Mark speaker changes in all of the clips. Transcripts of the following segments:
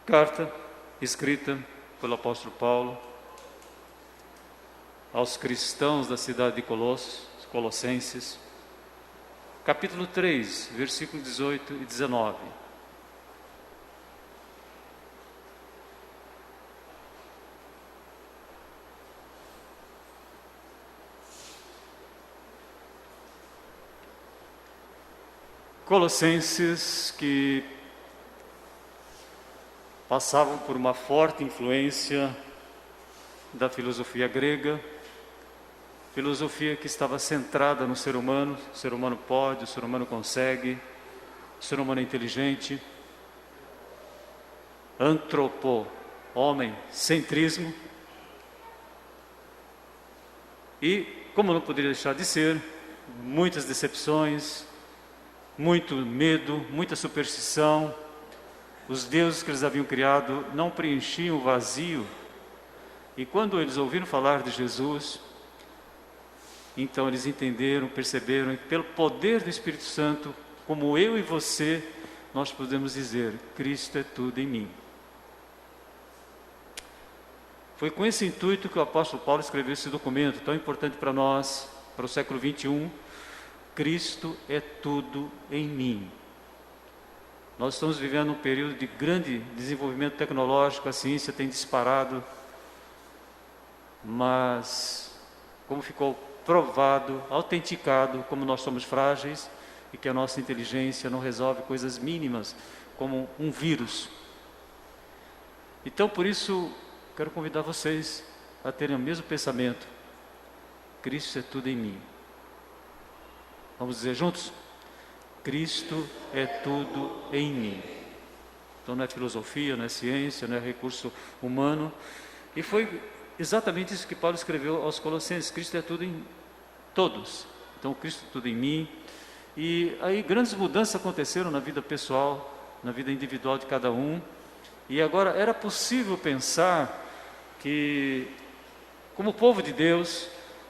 Speaker 1: Carta escrita pelo apóstolo Paulo aos cristãos da cidade de Colossenses, capítulo 3, versículos 18 e 19. Colossenses que passavam por uma forte influência da filosofia grega, filosofia que estava centrada no ser humano. O ser humano pode, o ser humano consegue, o ser humano é inteligente. Homem, centrismo. E, como não poderia deixar de ser, muitas decepções, muito medo, muita superstição. Os deuses que eles haviam criado não preenchiam o vazio. E quando eles ouviram falar de Jesus, então eles entenderam, perceberam, e pelo poder do Espírito Santo, como eu e você, nós podemos dizer: Cristo é tudo em mim. Foi com esse intuito que o apóstolo Paulo escreveu esse documento tão importante para nós, para o século 21. Cristo é tudo em mim. Nós estamos vivendo um período de grande desenvolvimento tecnológico, a ciência tem disparado, mas como ficou provado, autenticado, como nós somos frágeis e que a nossa inteligência não resolve coisas mínimas, como um vírus. Então, por isso, quero convidar vocês a terem o mesmo pensamento: Cristo é tudo em mim. Vamos dizer juntos? Cristo é tudo em mim. Então não é filosofia, não é ciência, não é recurso humano. E foi exatamente isso que Paulo escreveu aos Colossenses: Cristo é tudo em todos. Então Cristo é tudo em mim. E aí grandes mudanças aconteceram na vida pessoal, na vida individual de cada um. E agora era possível pensar que, como povo de Deus,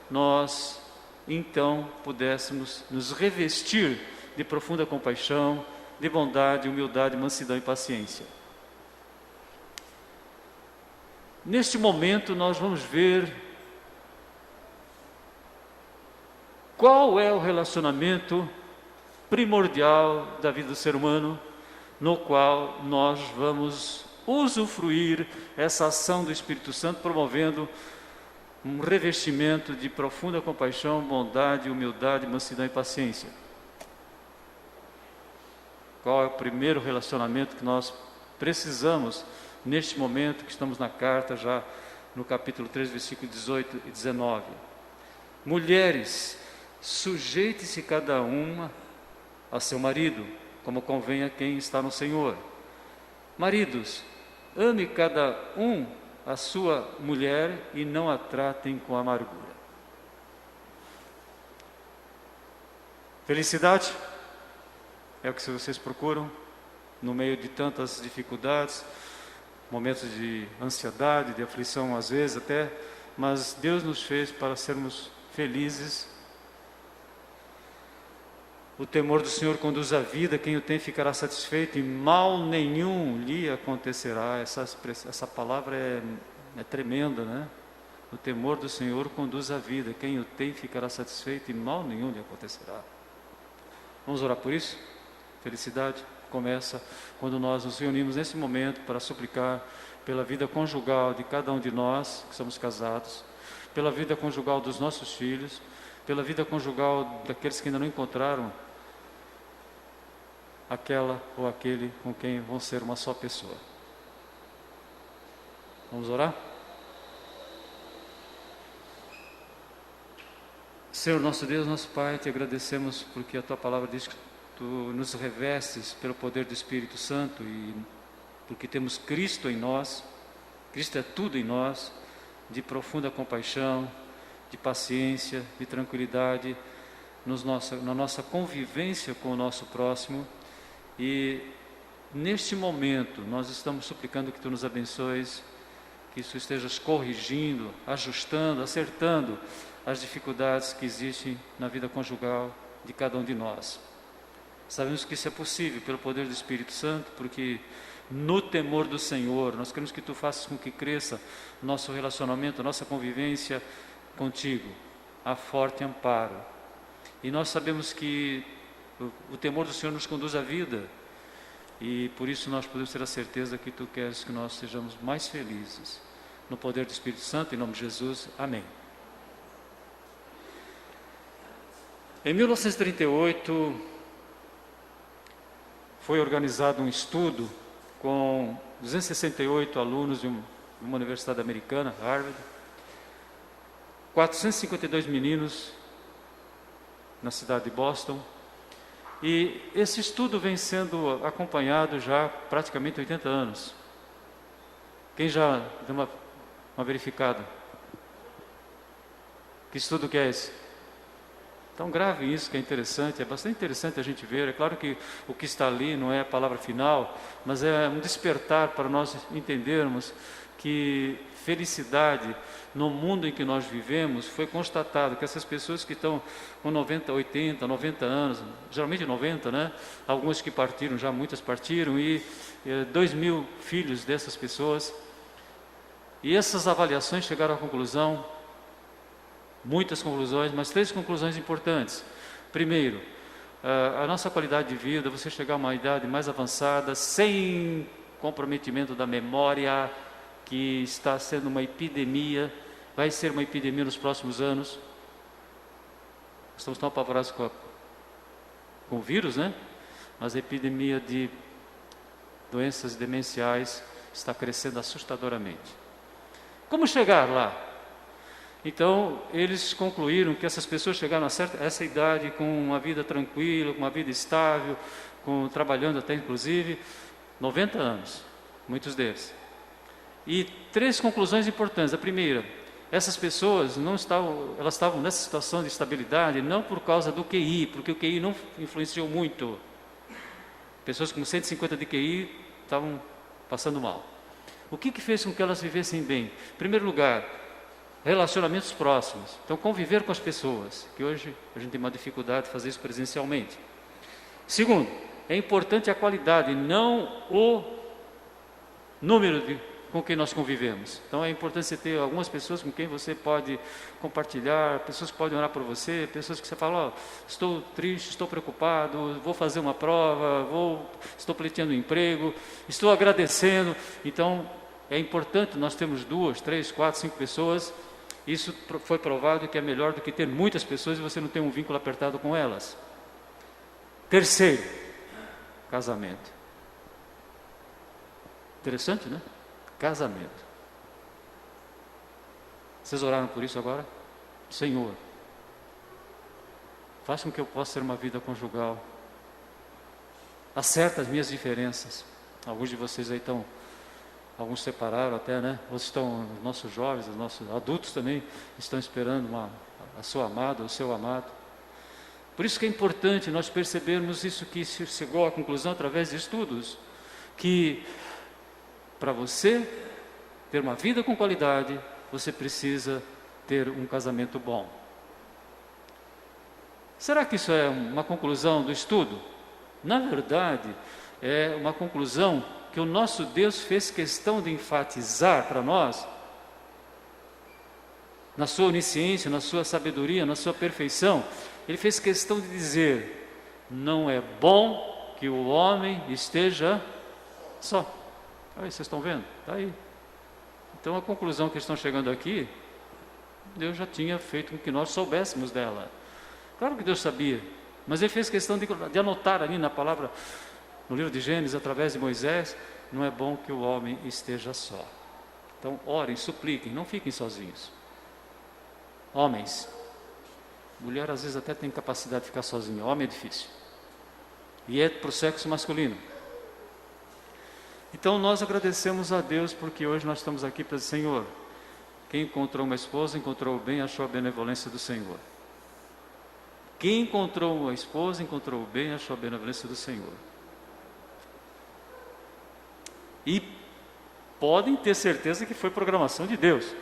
Speaker 1: nós então pudéssemos nos revestir de profunda compaixão, de bondade, humildade, mansidão e paciência. Neste momento nós vamos ver qual é o relacionamento primordial da vida do ser humano, no qual nós vamos usufruir essa ação do Espírito Santo, promovendo um revestimento de profunda compaixão, bondade, humildade, mansidão e paciência. Qual é o primeiro relacionamento que nós precisamos neste momento que estamos na carta, já no capítulo 3, versículos 18 e 19? Mulheres, sujeite-se cada uma a seu marido, como convém a quem está no Senhor. Maridos, ame cada um a sua mulher e não a tratem com amargura. Felicidade é o que vocês procuram no meio de tantas dificuldades, momentos de ansiedade, de aflição às vezes até, mas Deus nos fez para sermos felizes. O temor do Senhor conduz à vida, quem o tem ficará satisfeito e mal nenhum lhe acontecerá. Essa palavra é tremenda, né? O temor do Senhor conduz à vida, quem o tem ficará satisfeito e mal nenhum lhe acontecerá. Vamos orar por isso? Felicidade começa quando nós nos reunimos nesse momento para suplicar pela vida conjugal de cada um de nós que somos casados, pela vida conjugal dos nossos filhos, pela vida conjugal daqueles que ainda não encontraram aquela ou aquele com quem vão ser uma só pessoa. Vamos orar? Senhor nosso Deus, nosso Pai, te agradecemos porque a Tua palavra diz que Tu nos revestes pelo poder do Espírito Santo e porque temos Cristo em nós. Cristo é tudo em nós, de profunda compaixão, de paciência, de tranquilidade na nossa convivência com o nosso próximo. E neste momento nós estamos suplicando que Tu nos abençoes, que Tu estejas corrigindo, ajustando, acertando as dificuldades que existem na vida conjugal de cada um de nós. Sabemos que isso é possível pelo poder do Espírito Santo, porque no temor do Senhor. Nós queremos que Tu faças com que cresça o nosso relacionamento, a nossa convivência contigo, a forte amparo. E nós sabemos que o temor do Senhor nos conduz à vida, e por isso nós podemos ter a certeza que Tu queres que nós sejamos mais felizes. No poder do Espírito Santo, em nome de Jesus, amém. Em 1938, foi organizado um estudo com 268 alunos de uma universidade americana, Harvard, 452 meninos na cidade de Boston, e esse estudo vem sendo acompanhado já praticamente 80 anos. Quem já deu uma verificada? Que estudo que é esse? Então grave isso, que é interessante, é bastante interessante a gente ver. É claro que o que está ali não é a palavra final, mas é um despertar para nós entendermos que felicidade no mundo em que nós vivemos, foi constatado que essas pessoas que estão com 90, 80, 90 anos, geralmente 90, né? Algumas que partiram, já muitas partiram, e 2.000 filhos dessas pessoas. E essas avaliações chegaram à conclusão, muitas conclusões, mas 3 conclusões importantes. Primeiro, a nossa qualidade de vida, você chegar a uma idade mais avançada, sem comprometimento da memória, que está sendo uma epidemia, vai ser uma epidemia nos próximos anos. Estamos tão apavorados com o vírus, né? Mas a epidemia de doenças demenciais está crescendo assustadoramente. Como chegar lá? Então, eles concluíram que essas pessoas chegaram a essa idade com uma vida tranquila, com uma vida estável, trabalhando até inclusive 90 anos, muitos deles. E 3 conclusões importantes. A primeira, essas pessoas elas estavam nessa situação de estabilidade não por causa do QI, porque o QI não influenciou muito. Pessoas com 150 de QI estavam passando mal. O que fez com que elas vivessem bem? Em primeiro lugar, relacionamentos próximos. Então, conviver com as pessoas, que hoje a gente tem uma dificuldade de fazer isso presencialmente. Segundo, é importante a qualidade, não o número com quem nós convivemos. Então, é importante você ter algumas pessoas com quem você pode compartilhar, pessoas que podem orar por você, pessoas que você fala, estou triste, estou preocupado, vou fazer uma prova, estou pleiteando um emprego, estou agradecendo. Então, é importante nós termos 2, 3, 4, 5 pessoas. Isso foi provado que é melhor do que ter muitas pessoas e você não ter um vínculo apertado com elas. Terceiro, casamento. Interessante, né? Casamento. Vocês oraram por isso agora? Senhor, faça com que eu possa ter uma vida conjugal. Acerta as minhas diferenças. Alguns de vocês aí estão, alguns separaram até, né? Outros estão, os nossos jovens, os nossos adultos também estão esperando a sua amada, o seu amado. Por isso que é importante nós percebermos isso, que se chegou à conclusão através de estudos, que para você ter uma vida com qualidade, você precisa ter um casamento bom. Será que isso é uma conclusão do estudo? Na verdade, é uma conclusão que o nosso Deus fez questão de enfatizar para nós, na sua onisciência, na sua sabedoria, na sua perfeição. Ele fez questão de dizer: não é bom que o homem esteja só. Aí, vocês estão vendo? Está aí. Então a conclusão que estão chegando aqui, Deus já tinha feito com que nós soubéssemos dela. Claro que Deus sabia, mas Ele fez questão de anotar ali na palavra, no livro de Gênesis, através de Moisés: não é bom que o homem esteja só. Então orem, supliquem, não fiquem sozinhos. Homens, mulher às vezes até tem capacidade de ficar sozinha, homem é difícil. E é para o sexo masculino. Então nós agradecemos a Deus porque hoje nós estamos aqui para dizer: Senhor, quem encontrou uma esposa encontrou o bem, achou a benevolência do Senhor. Quem encontrou uma esposa encontrou o bem, achou a benevolência do Senhor. E podem ter certeza que foi programação de Deus.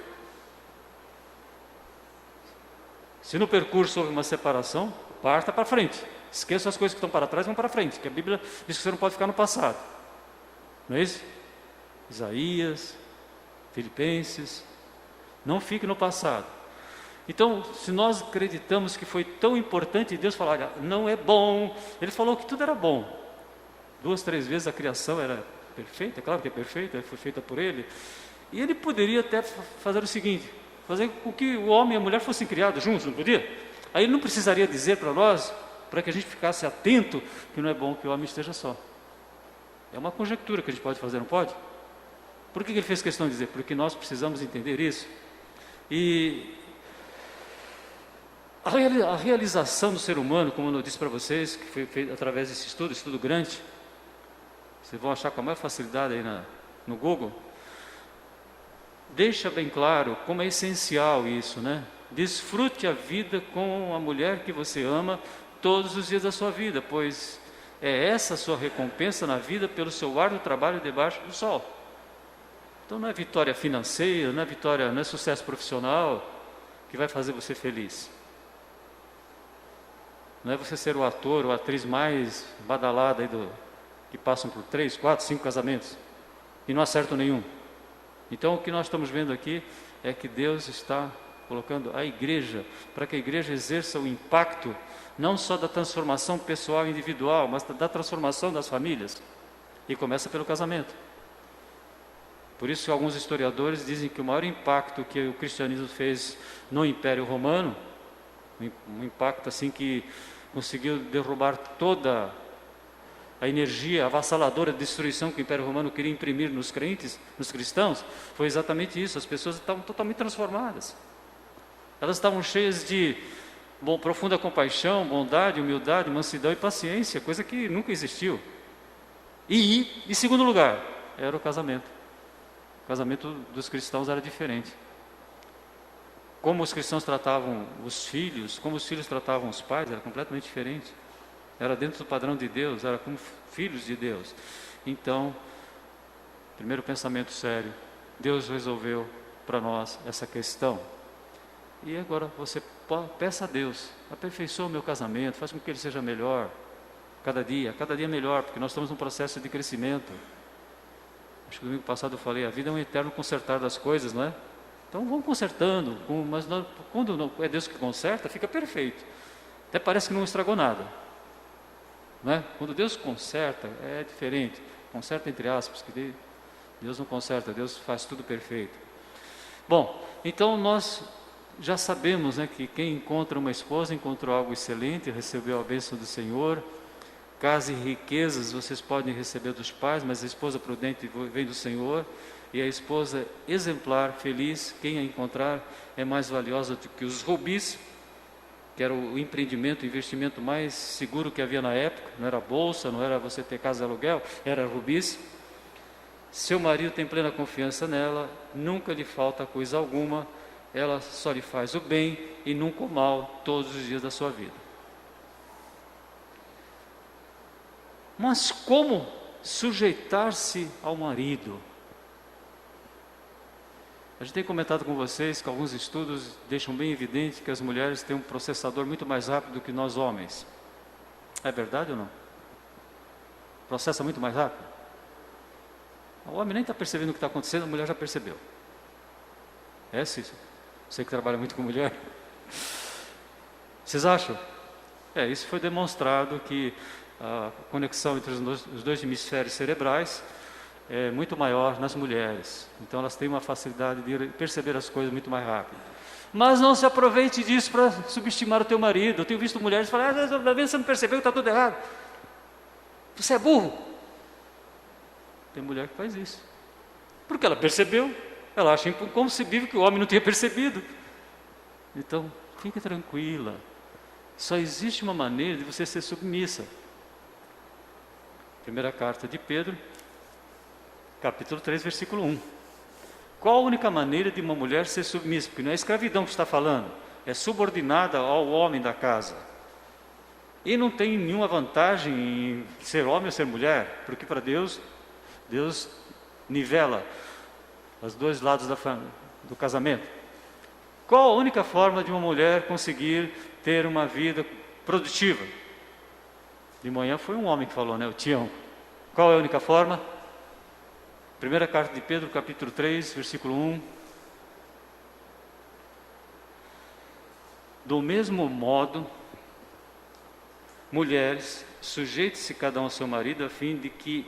Speaker 1: Se no percurso houve uma separação, parta para frente. Esqueça as coisas que estão para trás, vão para frente, que a Bíblia diz que você não pode ficar no passado. Não é isso? Isaías, Filipenses. Não fique no passado. Então, se nós acreditamos que foi tão importante, Deus falou, olha, não é bom. Ele falou que tudo era bom. 2, 3 vezes a criação era perfeita, é claro que é perfeita, foi feita por Ele. E Ele poderia até fazer o seguinte, fazer com que o homem e a mulher fossem criados juntos, não podia? Aí Ele não precisaria dizer para nós, para que a gente ficasse atento, que não é bom que o homem esteja só. É uma conjectura que a gente pode fazer, não pode? Por que Ele fez questão de dizer? Porque nós precisamos entender isso. E a realização do ser humano, como eu disse para vocês, que foi feita através desse estudo grande, vocês vão achar com a maior facilidade aí no Google, deixa bem claro como é essencial isso, né? Desfrute a vida com a mulher que você ama todos os dias da sua vida, pois é essa a sua recompensa na vida pelo seu árduo trabalho debaixo do sol. Então não é vitória financeira, não é sucesso profissional que vai fazer você feliz. Não é você ser o ator ou a atriz mais badalada aí que passam por 3, 4, 5 casamentos e não acertam nenhum. Então o que nós estamos vendo aqui é que Deus está colocando a igreja, para que a igreja exerça o impacto não só da transformação pessoal e individual, mas da transformação das famílias. E começa pelo casamento. Por isso que alguns historiadores dizem que o maior impacto que o cristianismo fez no Império Romano, um impacto assim que conseguiu derrubar toda a energia avassaladora de destruição que o Império Romano queria imprimir nos crentes, nos cristãos, foi exatamente isso. As pessoas estavam totalmente transformadas. Elas estavam cheias de profunda compaixão, bondade, humildade, mansidão e paciência, coisa que nunca existiu. E, em segundo lugar, era o casamento. O casamento dos cristãos era diferente. Como os cristãos tratavam os filhos, como os filhos tratavam os pais, era completamente diferente. Era dentro do padrão de Deus, era como filhos de Deus. Então, primeiro pensamento sério, Deus resolveu para nós essa questão. E agora você peça a Deus, aperfeiçoa o meu casamento, faz com que ele seja melhor, cada dia melhor, porque nós estamos num processo de crescimento. Acho que no domingo passado eu falei, a vida é um eterno consertar das coisas, não é? Então vamos consertando, mas quando não é Deus que conserta, fica perfeito. Até parece que não estragou nada. Não é? Quando Deus conserta, é diferente. Conserta entre aspas, que Deus não conserta, Deus faz tudo perfeito. Bom, então nós já sabemos, né, que quem encontra uma esposa encontrou algo excelente, recebeu a bênção do Senhor. Casa e riquezas vocês podem receber dos pais, mas a esposa prudente vem do Senhor. E a esposa exemplar, feliz, quem a encontrar é mais valiosa do que os rubis, que era o empreendimento, o investimento mais seguro que havia na época. Não era bolsa, não era você ter casa de aluguel, era rubis. Seu marido tem plena confiança nela, nunca lhe falta coisa alguma, ela só lhe faz o bem e nunca o mal todos os dias da sua vida. Mas como sujeitar-se ao marido? A gente tem comentado com vocês que alguns estudos deixam bem evidente que as mulheres têm um processador muito mais rápido do que nós homens. É verdade ou não? Processa muito mais rápido? O homem nem está percebendo o que está acontecendo, a mulher já percebeu. É, Cícero? Você que trabalha muito com mulher. Vocês acham? Isso foi demonstrado que a conexão entre os dois hemisférios cerebrais é muito maior nas mulheres. Então elas têm uma facilidade de perceber as coisas muito mais rápido. Mas não se aproveite disso para subestimar o teu marido. Eu tenho visto mulheres falar, você não percebeu que está tudo errado. Você é burro. Tem mulher que faz isso. Porque ela percebeu, ela acha inconcebível que o homem não tenha percebido. Então, fique tranquila. Só existe uma maneira de você ser submissa. Primeira carta de Pedro, capítulo 3, versículo 1. Qual a única maneira de uma mulher ser submissa? Porque não é escravidão que está falando, é subordinada ao homem da casa. E não tem nenhuma vantagem em ser homem ou ser mulher, porque para Deus nivela os dois lados do casamento. Qual a única forma de uma mulher conseguir ter uma vida produtiva? De manhã foi um homem que falou, né? O Tião. Qual é a única forma? Primeira carta de Pedro, capítulo 3, versículo 1. Do mesmo modo, mulheres, sujeite-se cada um ao seu marido, a fim de que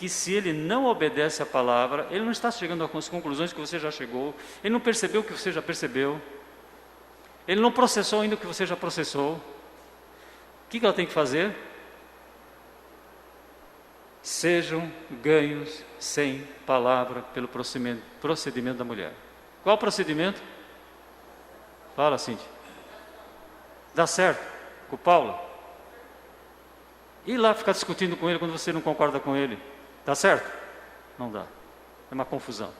Speaker 1: se ele não obedece à palavra, ele não está chegando às conclusões que você já chegou, ele não percebeu o que você já percebeu, ele não processou ainda o que você já processou. O que ela tem que fazer? Sejam ganhos sem palavra pelo procedimento da mulher. Qual o procedimento? Fala, Cíntia. Dá certo com o Paulo? E lá ficar discutindo com ele quando você não concorda com ele? Dá certo? Não dá. É uma confusão.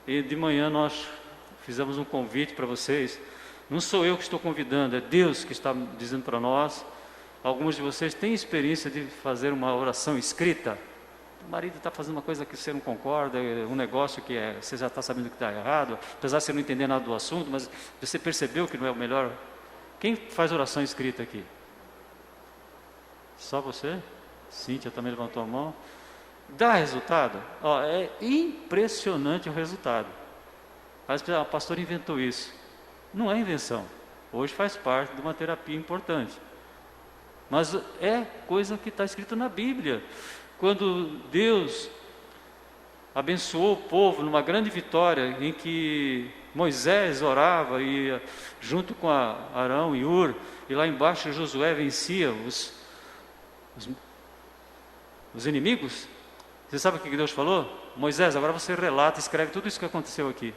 Speaker 1: E de manhã nós fizemos um convite para vocês. Não sou eu que estou convidando, é Deus que está dizendo para nós. Alguns de vocês têm experiência de fazer uma oração escrita. O marido está fazendo uma coisa que você não concorda, um negócio que você já está sabendo que está errado, apesar de você não entender nada do assunto, mas você percebeu que não é o melhor. Quem faz oração escrita aqui? Só você? Cíntia também levantou a mão. Dá resultado? É impressionante o resultado. Mas o pastor inventou isso. Não é invenção. Hoje faz parte de uma terapia importante. Mas é coisa que está escrito na Bíblia. Quando Deus abençoou o povo numa grande vitória, em que Moisés orava e junto com Arão e Ur, e lá embaixo Josué vencia os inimigos. Você sabe o que Deus falou? Moisés, agora você relata, escreve tudo isso que aconteceu aqui.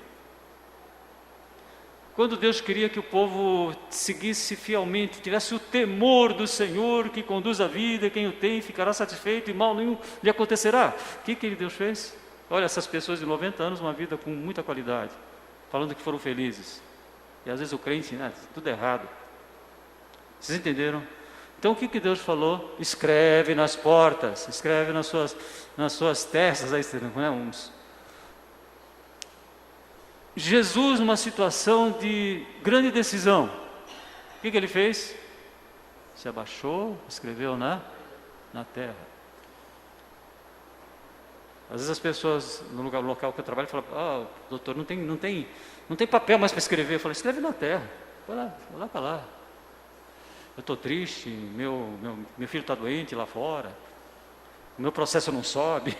Speaker 1: Quando Deus queria que o povo seguisse fielmente, tivesse o temor do Senhor que conduz a vida, quem o tem ficará satisfeito e mal nenhum lhe acontecerá. O que Deus fez? Olha, essas pessoas de 90 anos, uma vida com muita qualidade, falando que foram felizes. E às vezes o crente, tudo errado. Vocês entenderam? Então o que Deus falou? Escreve nas portas, escreve nas suas testas, aí, Jesus, numa situação de grande decisão, o que ele fez? Se abaixou, escreveu na terra. Às vezes as pessoas no local que eu trabalho falam: doutor, não tem papel mais para escrever. Eu falo: escreve na terra, vai lá para lá. Eu estou triste, meu filho está doente lá fora, o meu processo não sobe,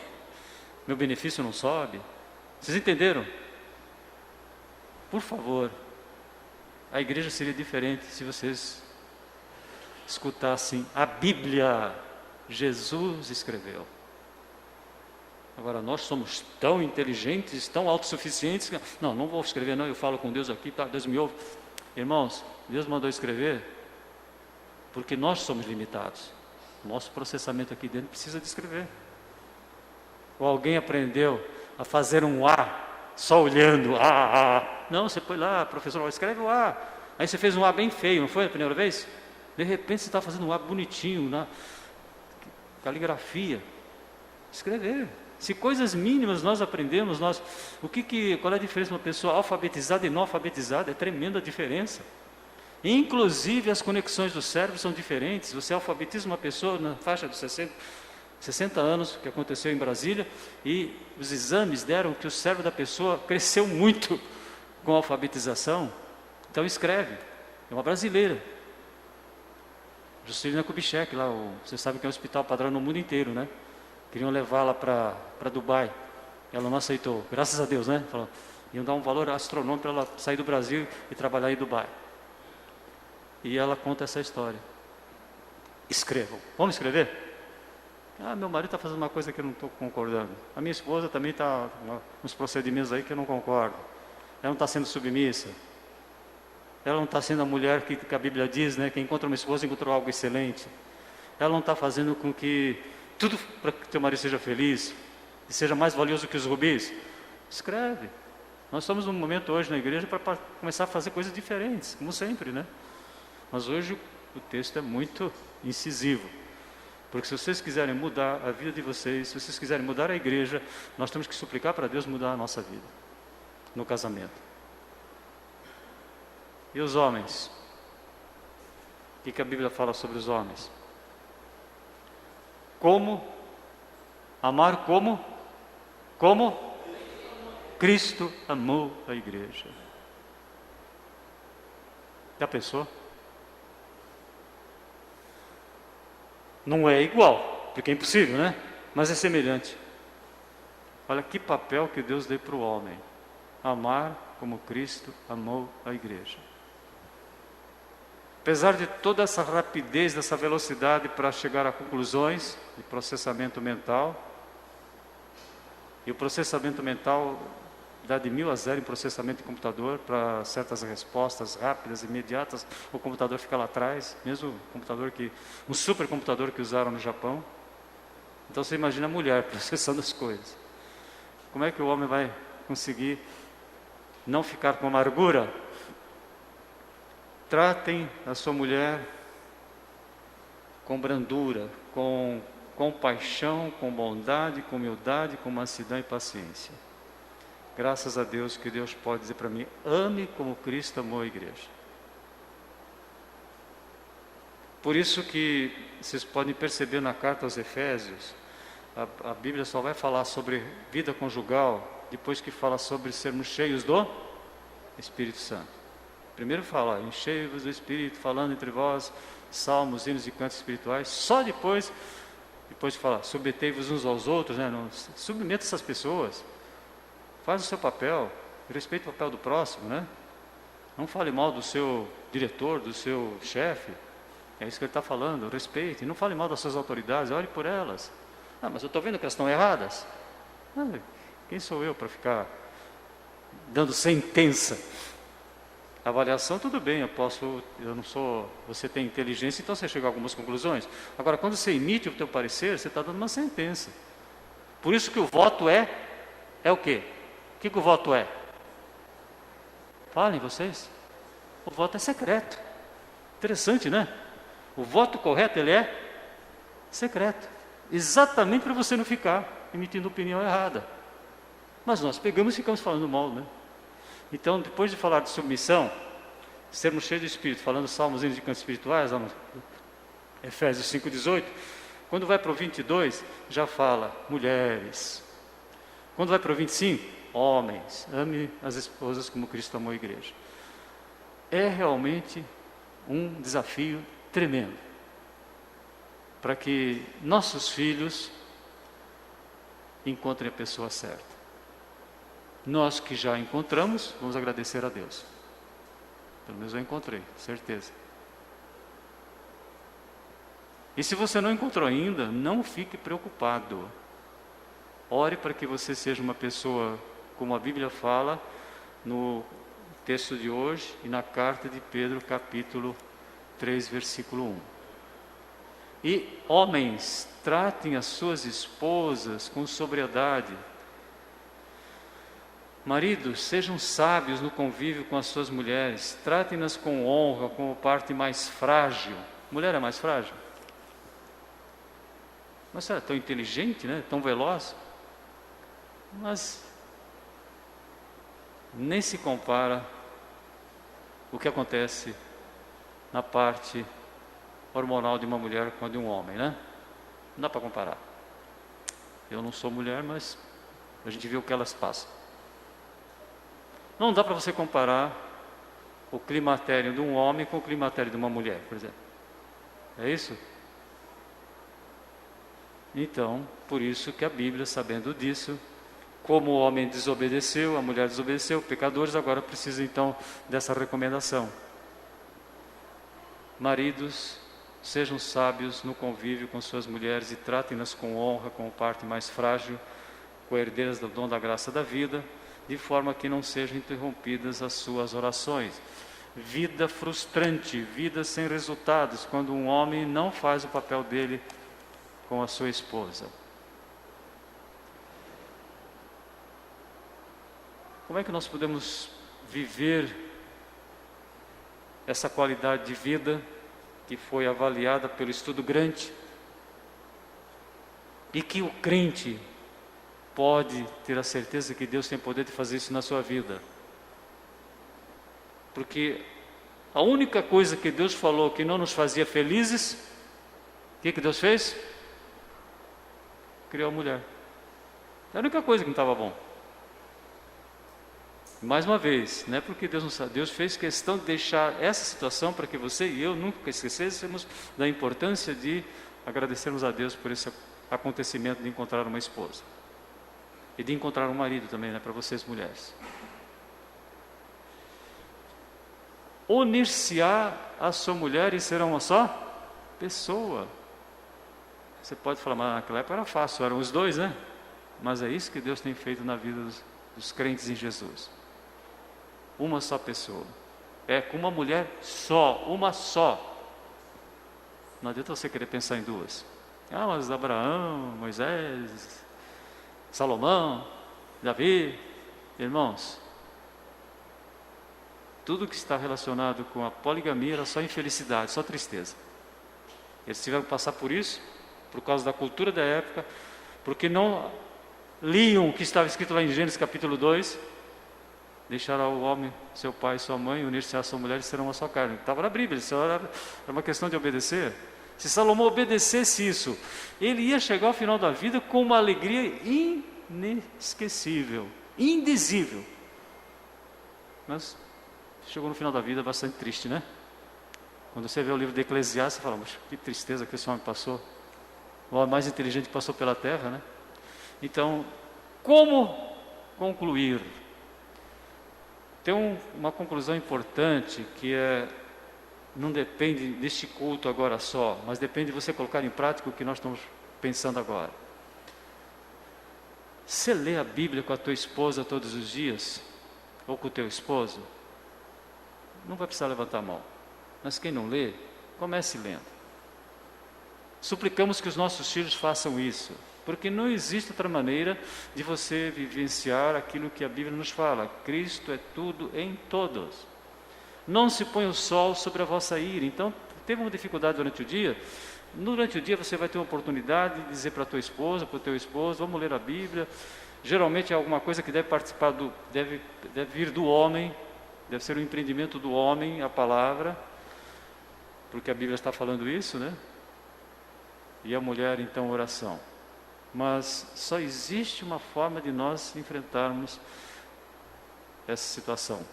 Speaker 1: meu benefício não sobe. Vocês entenderam? Por favor, a igreja seria diferente se vocês escutassem a Bíblia. Jesus escreveu. Agora, nós somos tão inteligentes, tão autossuficientes, que não vou escrever não, eu falo com Deus aqui, tá, Deus me ouve. Irmãos, Deus mandou escrever porque nós somos limitados. Nosso processamento aqui dentro precisa de escrever. Ou alguém aprendeu a fazer um A só olhando, Não, você põe lá, professor, escreve o A. Aí você fez um A bem feio, não foi a primeira vez? De repente você está fazendo um A bonitinho, na caligrafia. Escrever. Se coisas mínimas nós aprendemos, qual é a diferença de uma pessoa alfabetizada e não alfabetizada? É tremenda a diferença. Inclusive as conexões do cérebro são diferentes. Você alfabetiza uma pessoa na faixa de 60 anos, que aconteceu em Brasília, e os exames deram que o cérebro da pessoa cresceu muito com a alfabetização. Então escreve. É uma brasileira, Juscelina Kubitschek, lá, você sabe que é um hospital padrão no mundo inteiro, né? Queriam levá-la para Dubai. Ela não aceitou, graças a Deus, né? Iam dar um valor astronômico para ela sair do Brasil e trabalhar em Dubai. E ela conta essa história. Escrevam. Vamos escrever? Meu marido está fazendo uma coisa que eu não estou concordando. A minha esposa também está uns procedimentos aí que eu não concordo. Ela não está sendo submissa. Ela não está sendo a mulher que a Bíblia diz, né? Que encontra uma esposa encontrou algo excelente. Ela não está fazendo com que tudo para que teu marido seja feliz e seja mais valioso que os rubis. Escreve. Nós estamos num momento hoje na igreja para começar a fazer coisas diferentes, como sempre, né? Mas hoje o texto é muito incisivo. Porque se vocês quiserem mudar a vida de vocês, se vocês quiserem mudar a igreja, nós temos que suplicar para Deus mudar a nossa vida no casamento. E os homens? O que a Bíblia fala sobre os homens? Como Amar como? Como? Cristo amou a igreja. Já pensou? Não é igual, porque é impossível, né? Mas é semelhante. Olha que papel que Deus deu para o homem. Amar como Cristo amou a igreja. Apesar de toda essa rapidez, dessa velocidade para chegar a conclusões de processamento mental, e o processamento mental dá de 1000 a 0 em processamento de computador para certas respostas rápidas, imediatas, o computador fica lá atrás, mesmo um supercomputador que usaram no Japão. Então você imagina a mulher processando as coisas. Como é que o homem vai conseguir não ficar com amargura? Tratem a sua mulher com brandura, com compaixão, com bondade, com humildade, com mansidão e paciência. Graças a Deus que Deus pode dizer para mim: ame como Cristo amou a igreja. Por isso que vocês podem perceber na carta aos Efésios, a Bíblia só vai falar sobre vida conjugal depois que fala sobre sermos cheios do Espírito Santo. Primeiro fala, enchei-vos do Espírito, falando entre vós, salmos, hinos e cantos espirituais. Só depois fala, submetei-vos uns aos outros, né? Não, submeta essas pessoas. Faz o seu papel, respeite o papel do próximo, né? Não fale mal do seu diretor, do seu chefe. É isso que ele está falando, respeite. Não fale mal das suas autoridades, olhe por elas. Ah, mas eu estou vendo que elas estão erradas. Ah, quem sou eu para ficar dando sentença? Avaliação, tudo bem, eu não sou, você tem inteligência, então você chega a algumas conclusões. Agora, quando você emite o teu parecer, você está dando uma sentença. Por isso que o voto é o quê? O que o voto é? Falem vocês. O voto é secreto. Interessante, né? O voto correto, ele é secreto. Exatamente para você não ficar emitindo opinião errada. Mas nós pegamos e ficamos falando mal, né? Então, depois de falar de submissão, sermos cheios de Espírito, falando salmos, hinos e cantos espirituais, Efésios 5,18, quando vai para o 22, já fala mulheres. Quando vai para o 25, homens, ame as esposas como Cristo amou a igreja. É realmente um desafio tremendo, para que nossos filhos encontrem a pessoa certa. Nós que já encontramos, vamos agradecer a Deus. Pelo menos eu encontrei, certeza. E se você não encontrou ainda, não fique preocupado. Ore para que você seja uma pessoa, como a Bíblia fala, no texto de hoje e na carta de Pedro, capítulo 3, versículo 1. E homens, tratem as suas esposas com sobriedade. Maridos, sejam sábios no convívio com as suas mulheres, tratem-nas com honra, como parte mais frágil. Mulher é mais frágil? Mas você é tão inteligente, né? Tão veloz. Mas nem se compara o que acontece na parte hormonal de uma mulher com a de um homem, né? Não dá para comparar. Eu não sou mulher, mas a gente vê o que elas passam. Não dá para você comparar o climatério de um homem com o climatério de uma mulher, por exemplo. É isso? Então, por isso que a Bíblia, sabendo disso, como o homem desobedeceu, a mulher desobedeceu, pecadores, agora precisa então dessa recomendação. Maridos, sejam sábios no convívio com suas mulheres e tratem-nas com honra, como parte mais frágil, co-herdeiras do dom da graça da vida, de forma que não sejam interrompidas as suas orações. Vida frustrante, vida sem resultados, quando um homem não faz o papel dele com a sua esposa. Como é que nós podemos viver essa qualidade de vida que foi avaliada pelo estudo grande e que o crente pode ter a certeza que Deus tem poder de fazer isso na sua vida? Porque a única coisa que Deus falou que não nos fazia felizes, o que Deus fez? criou a mulher. É a única coisa que não estava bom. Mais uma vez, não é porque Deus não sabe, Deus fez questão de deixar essa situação para que você e eu nunca esquecêssemos da importância de agradecermos a Deus por esse acontecimento de encontrar uma esposa. E de encontrar um marido também, né, para vocês mulheres. Unir-se-á a sua mulher e serão uma só pessoa. Você pode falar, mas naquela época era fácil, eram os dois, né? Mas é isso que Deus tem feito na vida dos crentes em Jesus. Uma só pessoa. É com uma mulher só, uma só. Não adianta você querer pensar em duas. Ah, mas Abraão, Moisés, Salomão, Davi, irmãos, tudo que está relacionado com a poligamia era só infelicidade, só tristeza. Eles tiveram que passar por isso, por causa da cultura da época, porque não liam o que estava escrito lá em Gênesis capítulo 2, deixará o homem, seu pai e sua mãe, unir-se à sua mulher e serão uma só carne. Estava na Bíblia, isso era uma questão de obedecer. Se Salomão obedecesse isso, ele ia chegar ao final da vida com uma alegria inesquecível, indizível. Mas chegou no final da vida bastante triste, né? Quando você vê o livro de Eclesiastes, você fala, mas que tristeza que esse homem passou. O homem mais inteligente que passou pela terra, né? Então, como concluir? Tem uma conclusão importante que não depende deste culto agora só, mas depende de você colocar em prática o que nós estamos pensando agora. Você lê a Bíblia com a tua esposa todos os dias? Ou com o teu esposo? Não vai precisar levantar a mão. Mas quem não lê, comece lendo. Suplicamos que os nossos filhos façam isso, porque não existe outra maneira de você vivenciar aquilo que a Bíblia nos fala. Cristo é tudo em todos. Não se põe o sol sobre a vossa ira. Então, teve uma dificuldade durante o dia? Durante o dia você vai ter uma oportunidade de dizer para a tua esposa, para o teu esposo, vamos ler a Bíblia. Geralmente é alguma coisa que deve participar deve vir do homem, deve ser um empreendimento do homem, a palavra, porque a Bíblia está falando isso, né? E a mulher, então, oração. Mas só existe uma forma de nós enfrentarmos essa situação: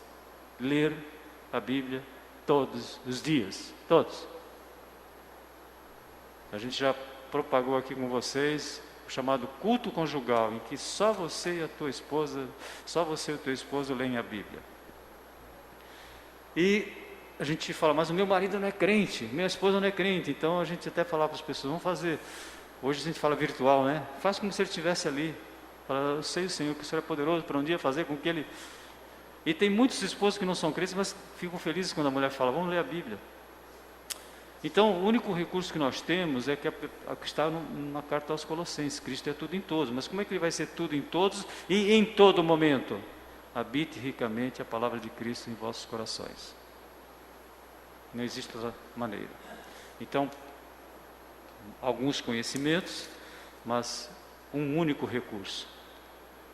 Speaker 1: ler a Bíblia todos os dias, todos. A gente já propagou aqui com vocês o chamado culto conjugal, em que só você e a tua esposa, só você e o teu esposo leem a Bíblia. E a gente fala, mas o meu marido não é crente, minha esposa não é crente. Então a gente até fala para as pessoas, vamos fazer. Hoje a gente fala virtual, né? Faz como se ele estivesse ali. Fala, eu sei, Senhor, que o Senhor é poderoso para um dia fazer com que ele... E tem muitos esposos que não são crentes, mas ficam felizes quando a mulher fala, vamos ler a Bíblia. Então, o único recurso que nós temos é que está na carta aos Colossenses. Cristo é tudo em todos. Mas como é que ele vai ser tudo em todos e em todo momento? Habite ricamente a palavra de Cristo em vossos corações. Não existe outra maneira. Então, alguns conhecimentos, mas um único recurso: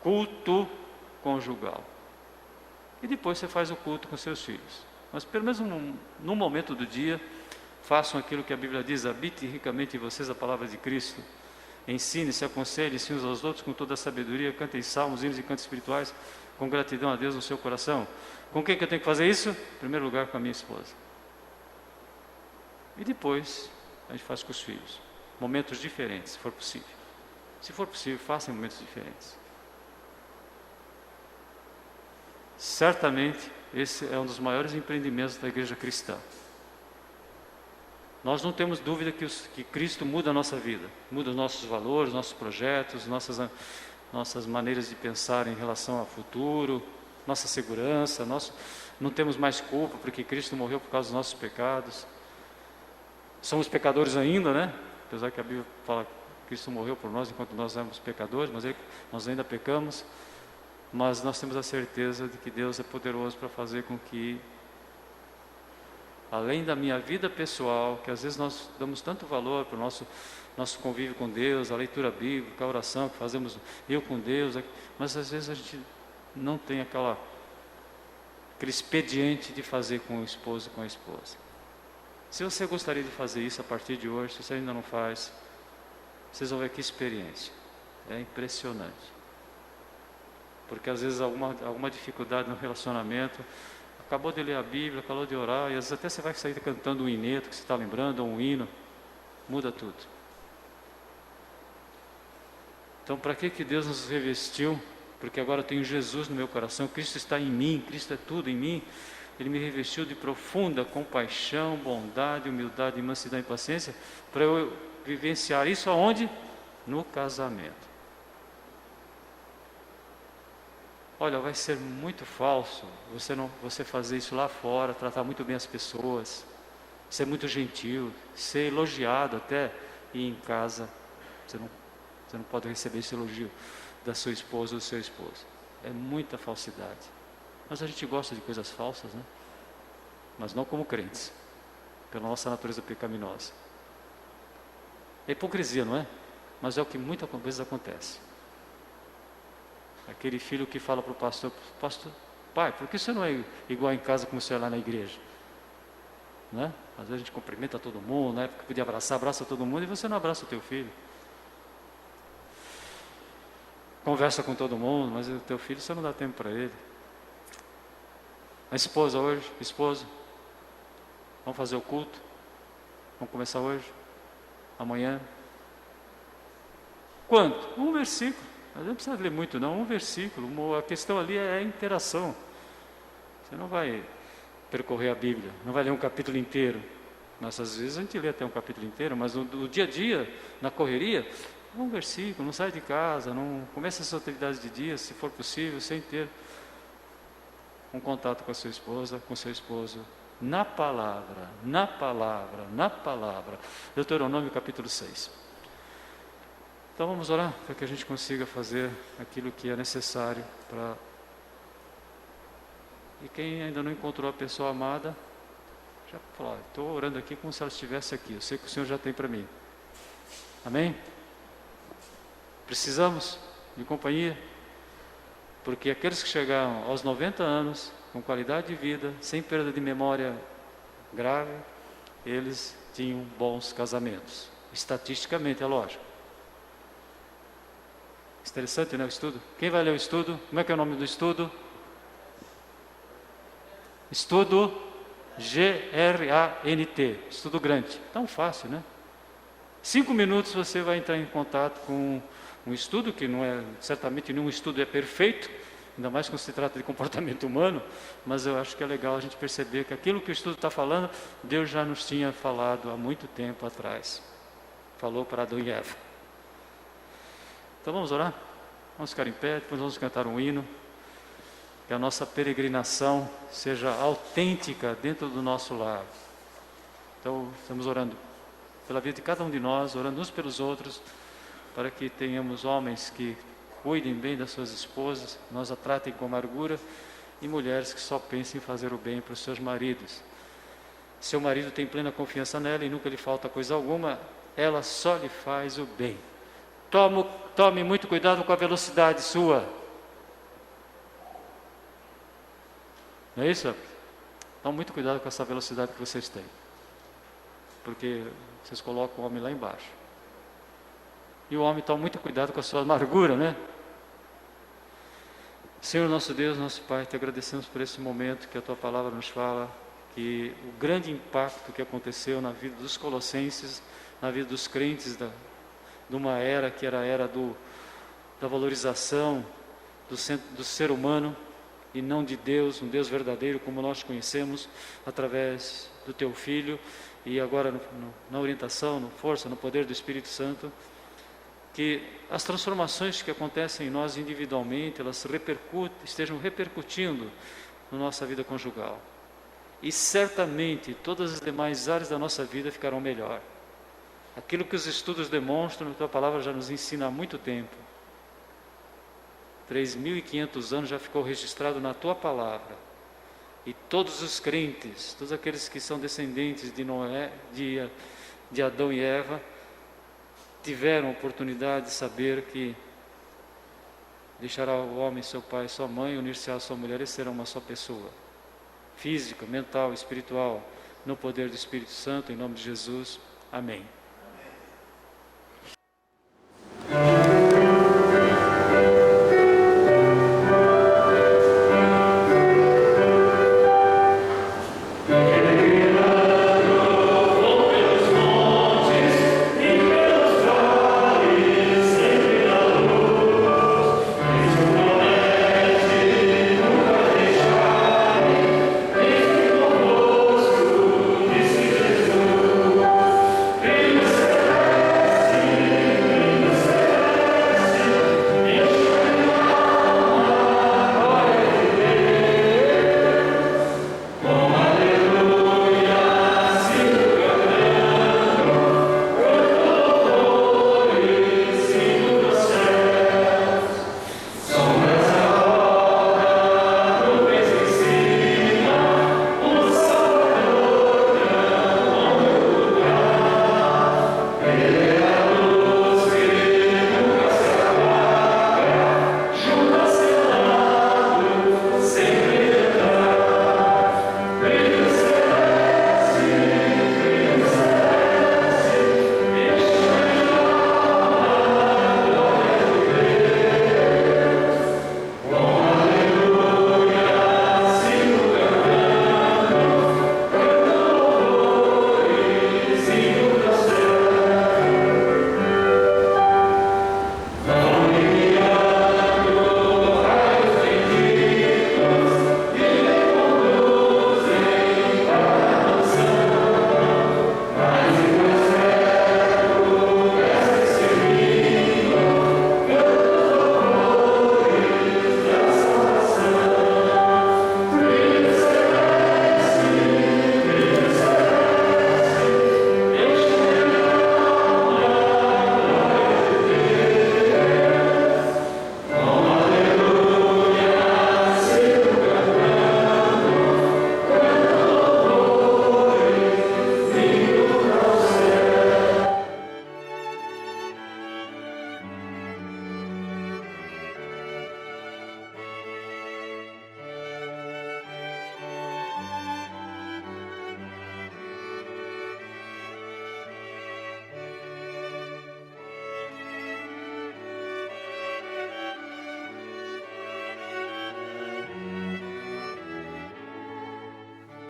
Speaker 1: culto conjugal. E depois você faz o culto com seus filhos. Mas pelo menos num momento do dia, façam aquilo que a Bíblia diz: habite ricamente em vocês a palavra de Cristo. Ensine-se, aconselhe-se uns aos outros com toda a sabedoria, cantem salmos, hinos e cantos espirituais, com gratidão a Deus no seu coração. Com quem que eu tenho que fazer isso? Em primeiro lugar, com a minha esposa. E depois, a gente faz com os filhos. Momentos diferentes, se for possível. Se for possível, faça em momentos diferentes. Certamente, esse é um dos maiores empreendimentos da igreja cristã. Nós não temos dúvida que Cristo muda a nossa vida, muda os nossos valores, nossos projetos, nossas maneiras de pensar em relação ao futuro, nossa segurança. Não temos mais culpa porque Cristo morreu por causa dos nossos pecados. Somos pecadores ainda, né? Apesar que a Bíblia fala que Cristo morreu por nós enquanto nós éramos pecadores, mas nós ainda pecamos. Mas nós temos a certeza de que Deus é poderoso para fazer com que, além da minha vida pessoal, que às vezes nós damos tanto valor para o nosso convívio com Deus, a leitura bíblica, a oração que fazemos eu com Deus, mas às vezes a gente não tem aquele expediente de fazer com o esposo e com a esposa. Se você gostaria de fazer isso a partir de hoje, se você ainda não faz, vocês vão ver que experiência. É impressionante. Porque às vezes alguma dificuldade no relacionamento, acabou de ler a Bíblia, acabou de orar, e às vezes até você vai sair cantando um hineto que você está lembrando, ou um hino, muda tudo. Então, para que Deus nos revestiu? Porque agora eu tenho Jesus no meu coração, Cristo está em mim, Cristo é tudo em mim. Ele me revestiu de profunda compaixão, bondade, humildade, mansidão e paciência, para eu vivenciar isso aonde? No casamento. Olha, vai ser muito falso você fazer isso lá fora, tratar muito bem as pessoas, ser muito gentil, ser elogiado até, e em casa você não pode receber esse elogio da sua esposa ou do seu esposo. É muita falsidade. Mas a gente gosta de coisas falsas, né? Mas não como crentes, pela nossa natureza pecaminosa. É hipocrisia, não é? Mas é o que muitas vezes acontece. Aquele filho que fala para o pastor, pai, por que você não é igual em casa como você é lá na igreja? Né? Às vezes a gente cumprimenta todo mundo, na época que podia abraça todo mundo, e você não abraça o teu filho. Conversa com todo mundo, mas o teu filho você não dá tempo para ele. A esposa hoje, esposo, vamos fazer o culto? Vamos começar hoje? Amanhã? Quanto? Um versículo. Mas não precisa ler muito não, um versículo. A questão ali é a interação. Você não vai percorrer a Bíblia, não vai ler um capítulo inteiro. Mas às vezes a gente lê até um capítulo inteiro, mas no dia a dia, na correria, um versículo, não sai de casa, não começa as atividades de dia, se for possível, sem ter um contato com a sua esposa, com seu esposo, na palavra, na palavra, na palavra. Deuteronômio capítulo 6. Então vamos orar para que a gente consiga fazer aquilo que é necessário para... E quem ainda não encontrou a pessoa amada, já falou, estou orando aqui como se ela estivesse aqui, eu sei que o Senhor já tem para mim. Amém? Precisamos de companhia, porque aqueles que chegaram aos 90 anos, com qualidade de vida, sem perda de memória grave, eles tinham bons casamentos. Estatisticamente, é lógico. Interessante, né, o estudo? Quem vai ler o estudo? Como é que é o nome do estudo? Estudo G-R-A-N-T. Estudo grande. Tão fácil, né? 5 minutos você vai entrar em contato com um estudo, que não é, certamente nenhum estudo é perfeito, ainda mais quando se trata de comportamento humano, mas eu acho que é legal a gente perceber que aquilo que o estudo está falando, Deus já nos tinha falado há muito tempo atrás. Falou para Adão e Eva. Então vamos orar? Vamos ficar em pé, depois vamos cantar um hino. Que a nossa peregrinação seja autêntica dentro do nosso lar. Então estamos orando pela vida de cada um de nós, orando uns pelos outros, para que tenhamos homens que cuidem bem das suas esposas, nós a tratem com amargura, e mulheres que só pensem em fazer o bem para os seus maridos. Seu marido tem plena confiança nela e nunca lhe falta coisa alguma, ela só lhe faz o bem. Tome muito cuidado com a velocidade sua. Não é isso? Tome muito cuidado com essa velocidade que vocês têm. Porque vocês colocam o homem lá embaixo. E o homem toma muito cuidado com a sua amargura, né? Senhor nosso Deus, nosso Pai, te agradecemos por esse momento que a Tua Palavra nos fala, que o grande impacto que aconteceu na vida dos colossenses, na vida dos crentes de uma era que era a era da valorização do ser humano e não de Deus, um Deus verdadeiro como nós conhecemos através do Teu Filho, e agora na orientação, na força, no poder do Espírito Santo, que as transformações que acontecem em nós individualmente, elas estejam repercutindo na nossa vida conjugal. E certamente todas as demais áreas da nossa vida ficarão melhor. Aquilo que os estudos demonstram, a Tua Palavra já nos ensina há muito tempo. 3.500 anos já ficou registrado na Tua Palavra. E todos os crentes, todos aqueles que são descendentes de Noé, de Adão e Eva, tiveram a oportunidade de saber que deixará o homem seu pai e sua mãe, unir-se à sua mulher e serão uma só pessoa. Física, mental, espiritual, no poder do Espírito Santo, em nome de Jesus. Amém.